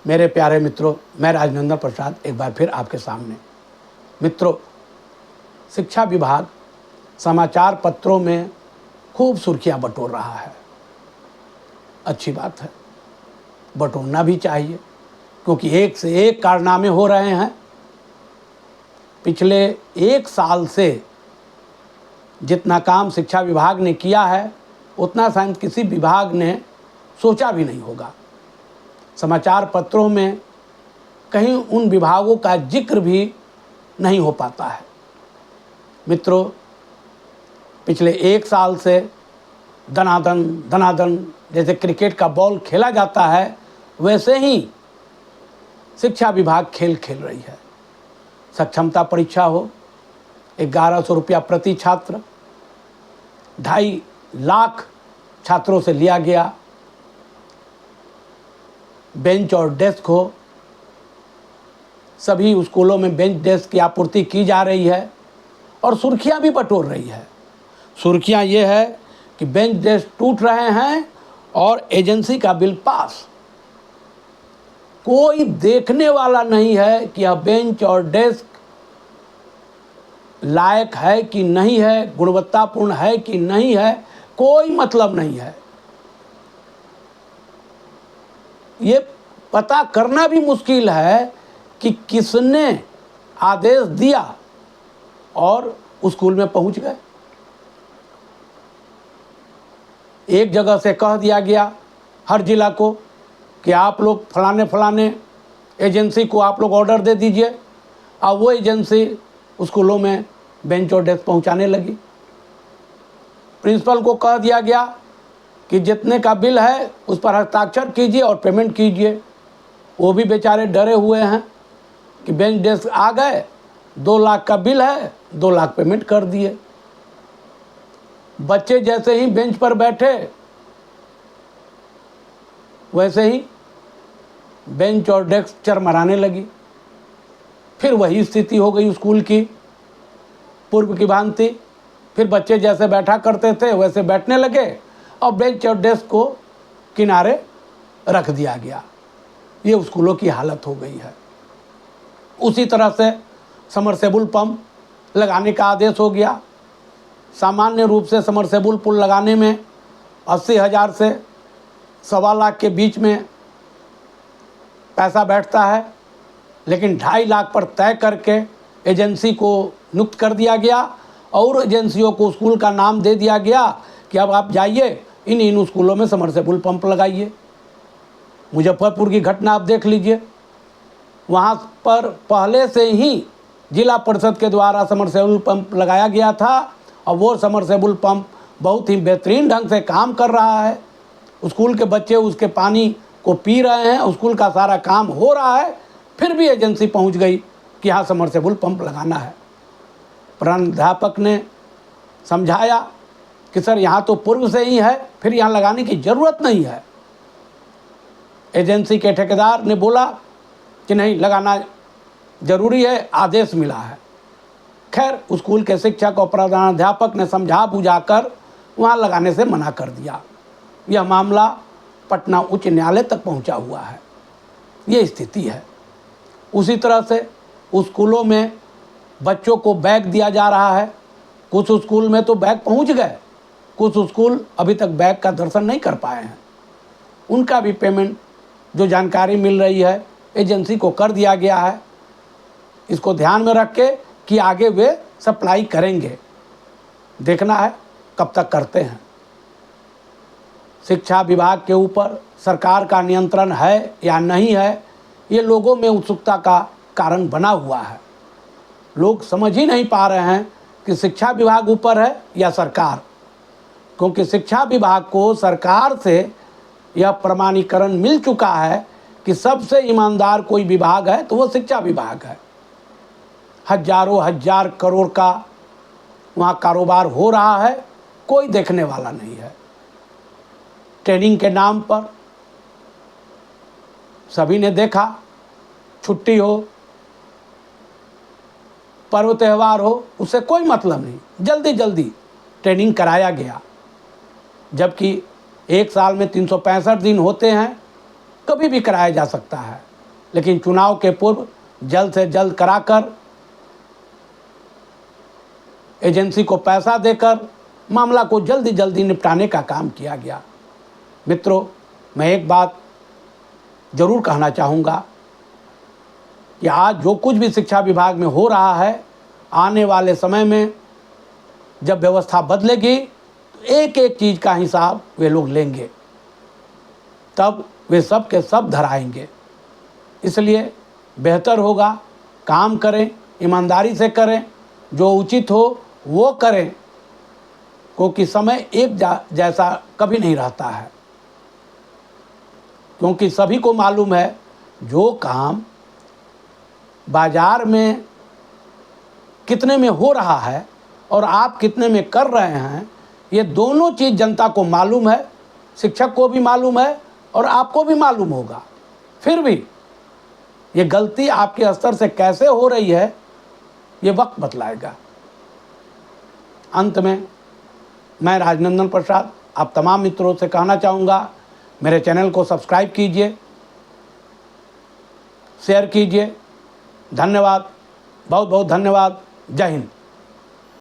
मेरे प्यारे मित्रों, मैं राजनंदन प्रसाद एक बार फिर आपके सामने। मित्रों, शिक्षा विभाग समाचार पत्रों में खूब सुर्खियां बटोर रहा है। अच्छी बात है, बटोरना भी चाहिए, क्योंकि एक से एक कारनामे हो रहे हैं। पिछले एक साल से जितना काम शिक्षा विभाग ने किया है, उतना शायद किसी विभाग ने सोचा भी नहीं होगा। समाचार पत्रों में कहीं उन विभागों का जिक्र भी नहीं हो पाता है। मित्रों, पिछले एक साल से दनादन दनादन जैसे क्रिकेट का बॉल खेला जाता है, वैसे ही शिक्षा विभाग खेल खेल रही है। सक्षमता परीक्षा हो, 1100 रुपया प्रति छात्र, 2.5 लाख छात्रों से लिया गया। बेंच और डेस्क हो, सभी स्कूलों में बेंच डेस्क की आपूर्ति की जा रही है और सुर्खियां भी बटोर रही है। सुर्खियां ये है कि बेंच डेस्क टूट रहे हैं और एजेंसी का बिल पास। कोई देखने वाला नहीं है कि यह बेंच और डेस्क लायक है कि नहीं है, गुणवत्तापूर्ण है कि नहीं है, कोई मतलब नहीं है। ये पता करना भी मुश्किल है कि किसने आदेश दिया और उस स्कूल में पहुंच गए। एक जगह से कह दिया गया हर जिला को कि आप लोग फलाने फलाने एजेंसी को आप लोग ऑर्डर दे दीजिए, और वो एजेंसी स्कूलों में बेंच और डेस्क पहुंचाने लगी। प्रिंसिपल को कह दिया गया कि जितने का बिल है उस पर हस्ताक्षर कीजिए और पेमेंट कीजिए। वो भी बेचारे डरे हुए हैं कि बेंच डेस्क आ गए, 2 लाख का बिल है, 2 लाख पेमेंट कर दिए। बच्चे जैसे ही बेंच पर बैठे, वैसे ही बेंच और डेस्क चरमराने लगी। फिर वही स्थिति हो गई स्कूल की, पूर्व की भांति। फिर बच्चे जैसे बैठा करते थे वैसे बैठने लगे और बेंच और डेस्क को किनारे रख दिया गया। ये स्कूलों की हालत हो गई है। उसी तरह से समरसेबुल पंप लगाने का आदेश हो गया। सामान्य रूप से समरसेबुल पुल लगाने में 80,000 से 1.25 लाख के बीच में पैसा बैठता है, लेकिन 2.5 लाख पर तय करके एजेंसी को नियुक्त कर दिया गया और एजेंसियों को स्कूल का नाम दे दिया गया कि अब आप जाइए इन स्कूलों में समरसेबुल पंप लगाइए। मुजफ्फरपुर की घटना आप देख लीजिए, वहाँ पर पहले से ही जिला परिषद के द्वारा समरसेबुल पंप लगाया गया था और वो समरसेबुल पंप बहुत ही बेहतरीन ढंग से काम कर रहा है। स्कूल के बच्चे उसके पानी को पी रहे हैं, स्कूल का सारा काम हो रहा है। फिर भी एजेंसी पहुंच गई कि हाँ समरसेबुल पंप लगाना है। प्रधानाध्यापक ने समझाया कि सर यहाँ तो पूर्व से ही है, फिर यहाँ लगाने की ज़रूरत नहीं है। एजेंसी के ठेकेदार ने बोला कि नहीं, लगाना ज़रूरी है, आदेश मिला है। खैर, स्कूल के शिक्षक और प्रधानाध्यापक ने समझा बुझाकर वहाँ लगाने से मना कर दिया। यह मामला पटना उच्च न्यायालय तक पहुँचा हुआ है। ये स्थिति है। उसी तरह से स्कूलों में बच्चों को बैग दिया जा रहा है। कुछ स्कूल में तो बैग पहुँच गए, कुछ स्कूल अभी तक बैग का दर्शन नहीं कर पाए हैं। उनका भी पेमेंट, जो जानकारी मिल रही है, एजेंसी को कर दिया गया है। इसको ध्यान में रख के कि आगे वे सप्लाई करेंगे। देखना है कब तक करते हैं। शिक्षा विभाग के ऊपर सरकार का नियंत्रण है या नहीं है, ये लोगों में उत्सुकता का कारण बना हुआ है। लोग समझ ही नहीं पा रहे हैं कि शिक्षा विभाग ऊपर है या सरकार, क्योंकि शिक्षा विभाग को सरकार से यह प्रमाणीकरण मिल चुका है कि सबसे ईमानदार कोई विभाग है तो वो शिक्षा विभाग है। हजारों हजार करोड़ का वहाँ कारोबार हो रहा है, कोई देखने वाला नहीं है। ट्रेनिंग के नाम पर सभी ने देखा, छुट्टी हो, पर्व त्यौहार हो, उससे कोई मतलब नहीं, जल्दी जल्दी ट्रेनिंग कराया गया। जबकि एक साल में 365 दिन होते हैं, कभी भी कराया जा सकता है। लेकिन चुनाव के पूर्व जल्द से जल्द कराकर, एजेंसी को पैसा देकर मामला को जल्दी जल्दी निपटाने का काम किया गया। मित्रों, मैं एक बात ज़रूर कहना चाहूँगा कि आज जो कुछ भी शिक्षा विभाग में हो रहा है, आने वाले समय में जब व्यवस्था बदलेगी तो एक एक चीज़ का हिसाब वे लोग लेंगे, तब वे सब के सब धराएंगे। इसलिए बेहतर होगा काम करें, ईमानदारी से करें, जो उचित हो वो करें, क्योंकि समय एक जैसा कभी नहीं रहता है। क्योंकि सभी को मालूम है जो काम बाज़ार में कितने में हो रहा है और आप कितने में कर रहे हैं, ये दोनों चीज़ जनता को मालूम है, शिक्षक को भी मालूम है और आपको भी मालूम होगा। फिर भी ये गलती आपके स्तर से कैसे हो रही है, ये वक्त बतलाएगा। अंत में मैं राजनंदन प्रसाद आप तमाम मित्रों से कहना चाहूँगा, मेरे चैनल को सब्सक्राइब कीजिए, शेयर कीजिए। धन्यवाद, बहुत बहुत धन्यवाद। जय हिंद।